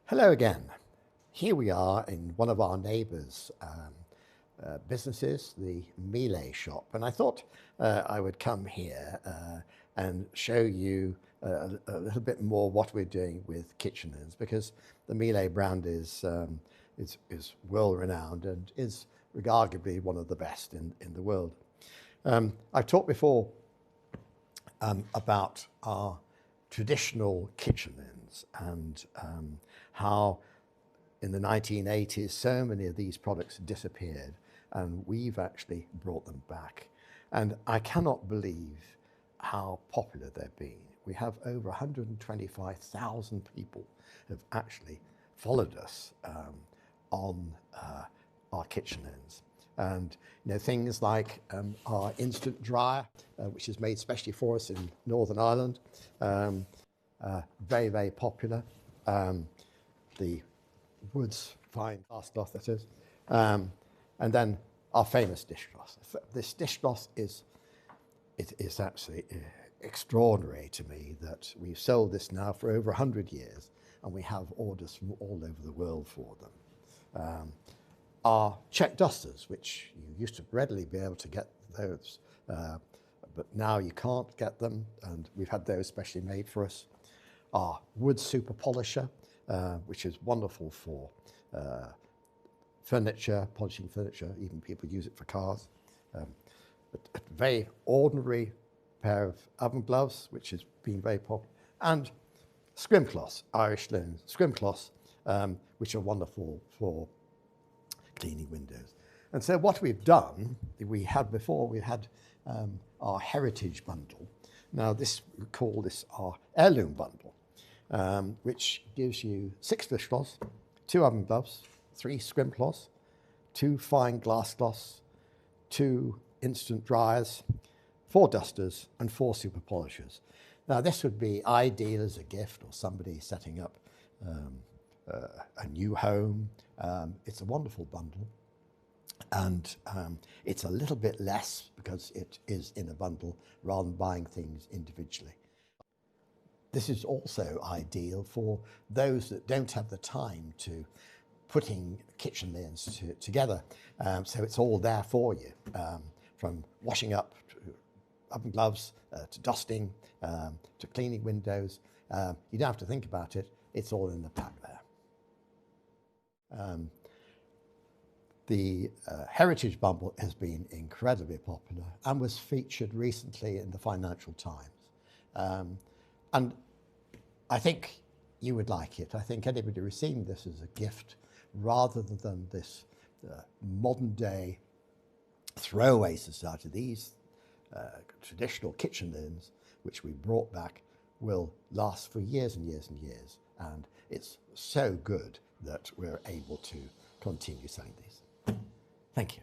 Hello again. Here we are in one of our neighbours' businesses, the Melee shop, and I thought I would come here and show you a little bit more what we're doing with kitchen linen, because the Melee brand is world renowned and is arguably one of the best in the world. I've talked before about our traditional kitchen linens and how in the 1980s so many of these products disappeared, and we've actually brought them back. And I cannot believe how popular they've been. We have over 125,000 people who have actually followed us on our kitchen linens. And things like our instant dryer, which is made specially for us in Northern Ireland, very, very popular. The Woods fine cast cloth, that is, and then our famous dishcloth. This dishcloth is absolutely extraordinary to me that we've sold this now for over 100 years, and we have orders from all over the world for them. Our check dusters, which you used to readily be able to get those, but now you can't get them, and we've had those specially made for us. Our wood super polisher, which is wonderful for furniture, polishing furniture, even people use it for cars. A very ordinary pair of oven gloves, which has been very popular, and scrim cloths, Irish linen scrim cloths, which are wonderful for cleaning windows. And so what we've done, we had our Heritage Bundle. Now we call this our Heirloom Bundle, which gives you 6 dishcloths, 2 oven gloves, 3 scrim cloths, 2 fine glass cloths, 2 instant dryers, 4 dusters, and 4 super polishers. Now this would be ideal as a gift or somebody setting up a new home. It's a wonderful bundle, and it's a little bit less because it is in a bundle rather than buying things individually. This is also ideal for those that don't have the time to putting kitchen linens together. So it's all there for you, from washing up to oven gloves, to dusting, to cleaning windows. You don't have to think about it. It's all in the pack there. The Heritage Bundle has been incredibly popular and was featured recently in the Financial Times. And I think you would like it. I think anybody receiving this as a gift, rather than this modern day throwaway society, these traditional kitchen linens, which we brought back, will last for years and years and years. And it's so good that we're able to continue selling these. Thank you.